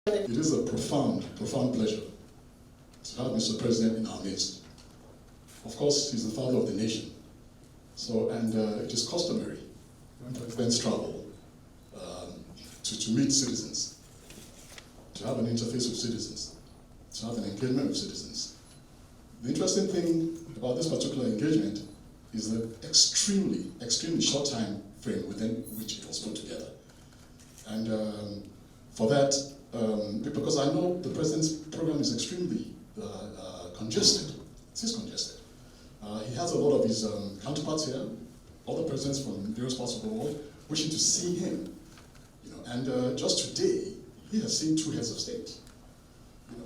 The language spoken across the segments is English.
It is a profound pleasure to have Mr. President in our midst. Of course, he's the father of the nation. So, and it is customary when presidents travel to meet citizens, to have an interface with citizens, to have an engagement with citizens. The interesting thing about this particular engagement is the extremely short time frame within which it was put together. And for that, because I know the President's program is extremely congested. It is congested. He has a lot of his counterparts here, other presidents from various parts of the world, wishing to see him. And just today, he has seen 2 heads of state.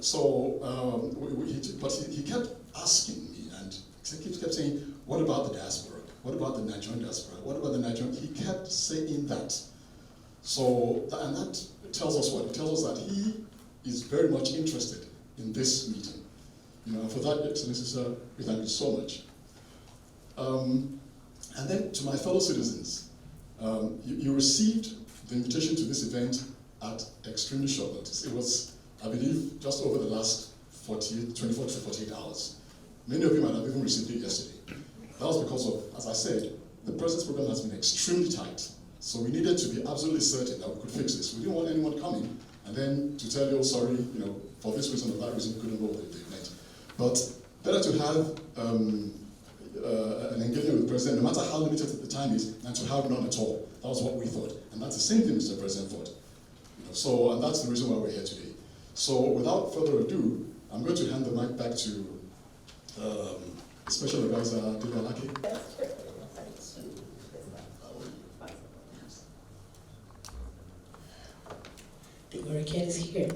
So, but he kept asking me, and he kept saying, "What about the diaspora? What about the Nigerian diaspora? What about the Nigerian?" He kept saying that. So, and that tells us what? It tells us that he is very much interested in this meeting. And for that, Excellency, sir, we thank you so much. And then to my fellow citizens, you received the invitation to this event at extremely short notice. It was, I believe, just over the last 24 to 48 hours. Many of you might have even received it yesterday. That was because of, as I said, the President's program has been extremely tight. So we needed to be absolutely certain that we could fix this. We didn't want anyone coming and then to tell you, "Oh, sorry, for this reason or that reason, we couldn't go with the event." But better to have an engagement with the President, no matter how limited the time is, than to have none at all. That was what we thought. And that's the same thing Mr. President thought. So, and that's the reason why we're here today. So without further ado, I'm going to hand the mic back to Special Advisor Digalaki. The hurricane is here.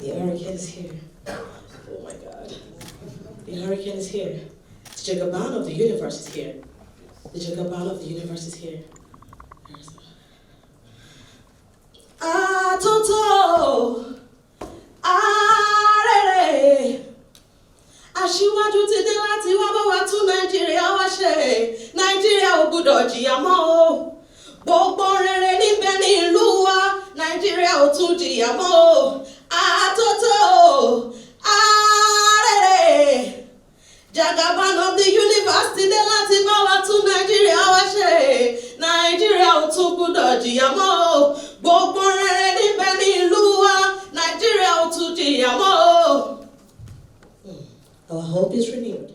The hurricane is here. Oh my God. The hurricane is here. The Jagaban of the universe is here. The Jagaban of the universe is here. Atoto, arere, aṣíwájú ti dé láti wá bá wa tún Nàìjíríà wá ṣe. Nàìjíríà ò gbọdọ̀ jìyà mọ́ o. Gbogbo rere níbẹ̀ ní ìlú wa. Nàìjíríà ò tún jìyà mọ́ o. Atoto, arere, Jagaban of the universe ti dé láti bá wa tún Nàìjíríà wá ṣe. Nàìjíríà ò tún gbọdọ̀ jìyà mọ́ o. Gbogbo rere níbẹ̀ ní ìlú wa. Nàìjíríà ò tún jìyà mọ́ o. Our hope is renewed.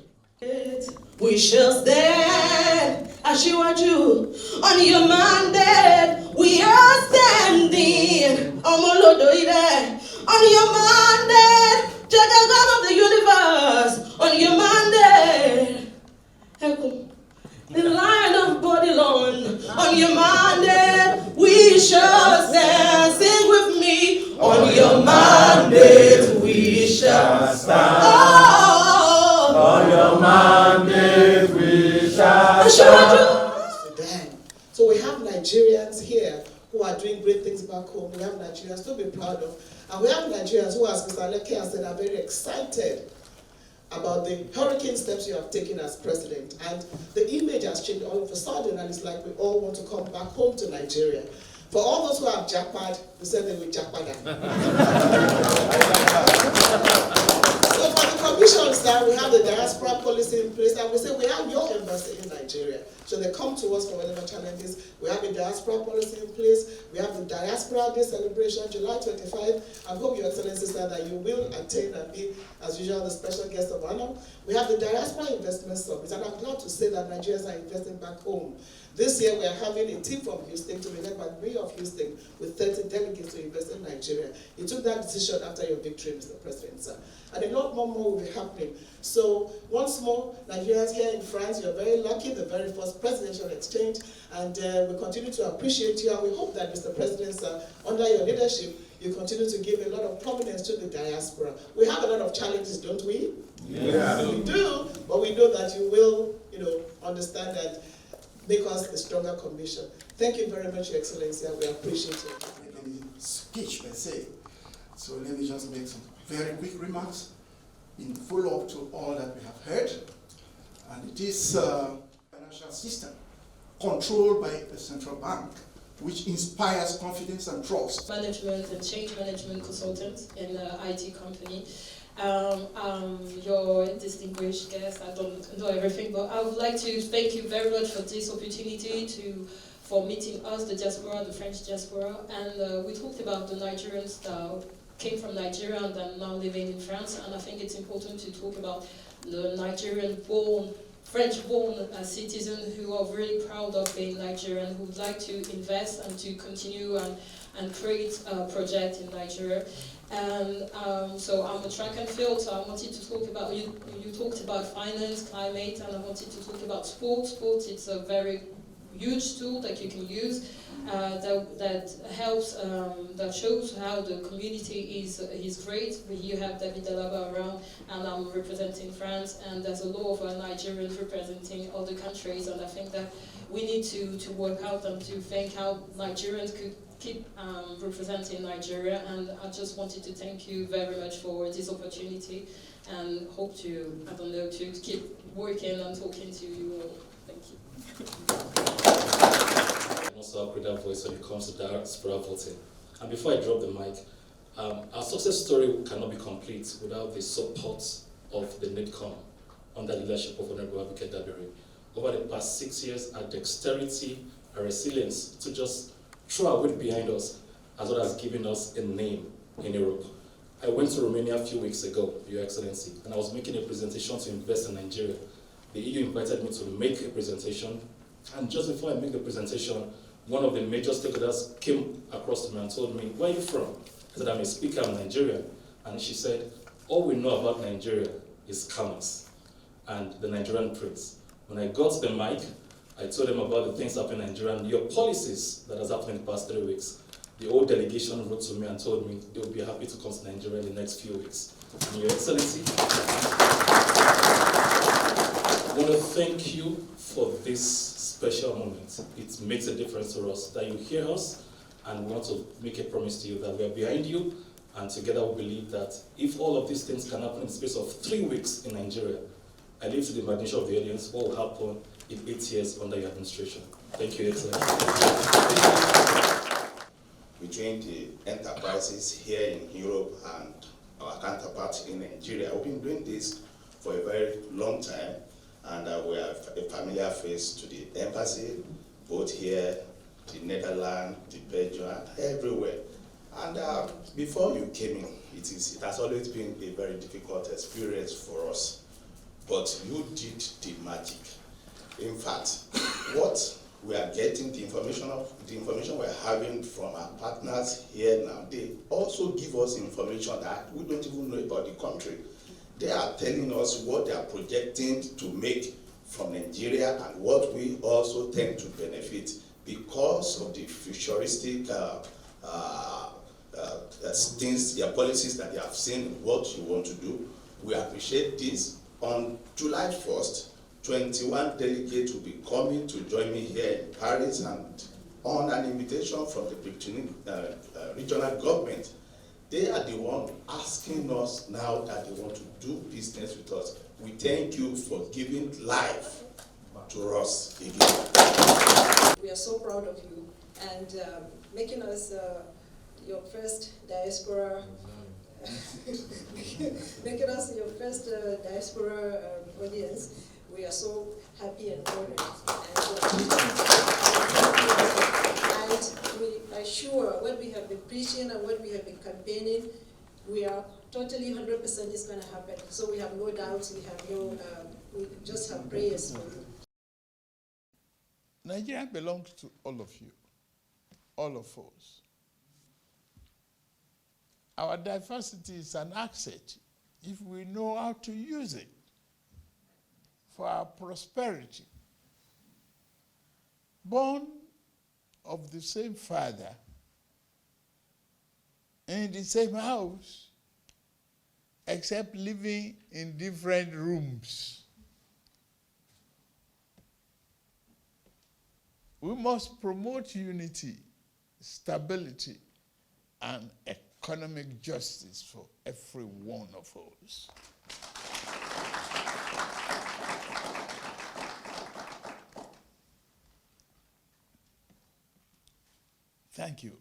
We shall stand, Aṣíwájú, on your mandate. We are standing, Ọmọlódò Ire, on your mandate. Jagaban of the universe, on your mandate. The Lion of Babylon, on your mandate. We shall stand. Sing with me. On your mandate, we shall stand. Oh, on your mandate, we shall stand. So we have Nigerians here who are doing great things back home. We have Nigerians to be proud of. And we have Nigerians who, as Mr. Aleke has said, are very excited about the hurricane steps you have taken as president. And the image has changed all of a sudden, and it's like we all want to come back home to Nigeria. For all those who have jackpot, we said they will jackpot. So for the commissions that we have the diaspora policy in place, and we say we have your embassy in Nigeria. So they come to us for whatever challenges. We have a diaspora policy in place. We have the Diaspora Day celebration, July 25. I hope Your Excellency said that you will attend and be, as usual, the special guest of honor. We have the Diaspora Investment Summit, and I'm glad to say that Nigerians are investing back home. This year we are having a team from Houston to be led by the Mayor of Houston with 30 delegates to invest in Nigeria. You took that decision after your victory, Mr. President, sir. And a lot more will be happening. So once more, Nigerians here in France, you're very lucky, the very first presidential exchange, and we continue to appreciate you, and we hope that, Mr. President, sir, under your leadership, you continue to give a lot of prominence to the diaspora. We have a lot of challenges, don't we? Yeah. We do, but we know that you will, understand that, make us a stronger commission. Thank you very much, Your Excellency, and we appreciate it. Any speech per se. So let me just make some very quick remarks in follow-up to all that we have heard. And it is a financial system controlled by a central bank which inspires confidence and trust. Management and change management consultant in an IT company. Your distinguished guest, I don't know everything, but I would like to thank you very much for this opportunity for meeting us, the diaspora, the French diaspora, and we talked about the Nigerians that came from Nigeria and are now living in France, and I think it's important to talk about the Nigerian-born, French-born citizens who are really proud of being Nigerian, who would like to invest and to continue and create a project in Nigeria. And so I'm a track and field, so I wanted to talk about, you talked about finance, climate, and I wanted to talk about sports. Sports, it's a very huge tool that you can use that helps, that shows how the community is great. You have David Alaba around, and I'm representing France, and there's a lot of Nigerians representing other countries, and I think that we need to work out and to think how Nigerians could keep representing Nigeria, and I just wanted to thank you very much for this opportunity, and hope to, I don't know, to keep working and talking to you all. Thank you. I'm also a great voice when it comes to diaspora voting. And before I drop the mic, our success story cannot be complete without the support of the NIDCOM under the leadership of Honorable Abike Dabiri. Over the past 6 years, our dexterity, our resilience to just throw our weight behind us, as well as giving us a name in Europe. I went to Romania a few weeks ago, Your Excellency, and I was making a presentation to invest in Nigeria. The EU invited me to make a presentation, and just before I make the presentation, one of the major stakeholders came across to me and told me, "Where are you from?" I said, "I'm a speaker, I'm Nigerian." And she said, "All we know about Nigeria is scammers and the Nigerian prince." When I got the mic, I told them about the things happening in Nigeria and your policies that has happened in the past 3 weeks. The whole delegation wrote to me and told me they would be happy to come to Nigeria in the next few weeks. And Your Excellency, I want to thank you for this special moment. It makes a difference to us that you hear us, and we want to make a promise to you that we are behind you, and together we believe that if all of these things can happen in the space of 3 weeks in Nigeria, I leave to the imagination of the audience what will happen in 8 years under your administration. Thank you, Excellency. Between the enterprises here in Europe and our counterparts in Nigeria, we've been doing this for a very long time, and we are a familiar face to the embassy, both here, the Netherlands, the Belgium, and everywhere. And before you came in, it has always been a very difficult experience for us, but you did the magic. In fact, what we are getting, the information we're having from our partners here now, they also give us information that we don't even know about the country. They are telling us what they are projecting to make from Nigeria and what we also tend to benefit because of the futuristic things, their policies that they have seen, what you want to do. We appreciate this. On July 1st, 21 delegates will be coming to join me here in Paris, and on an invitation from the regional government, they are the one asking us now that they want to do business with us. We thank you for giving life to us again. We are so proud of you and making us your first diaspora, making us your first diaspora audience. We are so happy and honored. And we are sure what we have been preaching and what we have been campaigning, we are totally 100% is going to happen. So we have no doubts, we have no, we just have prayers for you. Nigeria belongs to all of you, all of us. Our diversity is an asset if we know how to use it for our prosperity. Born of the same father, in the same house, except living in different rooms. We must promote unity, stability, and economic justice for every one of us. Thank you.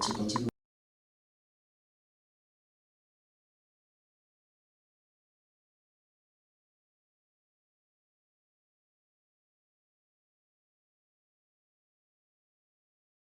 To continue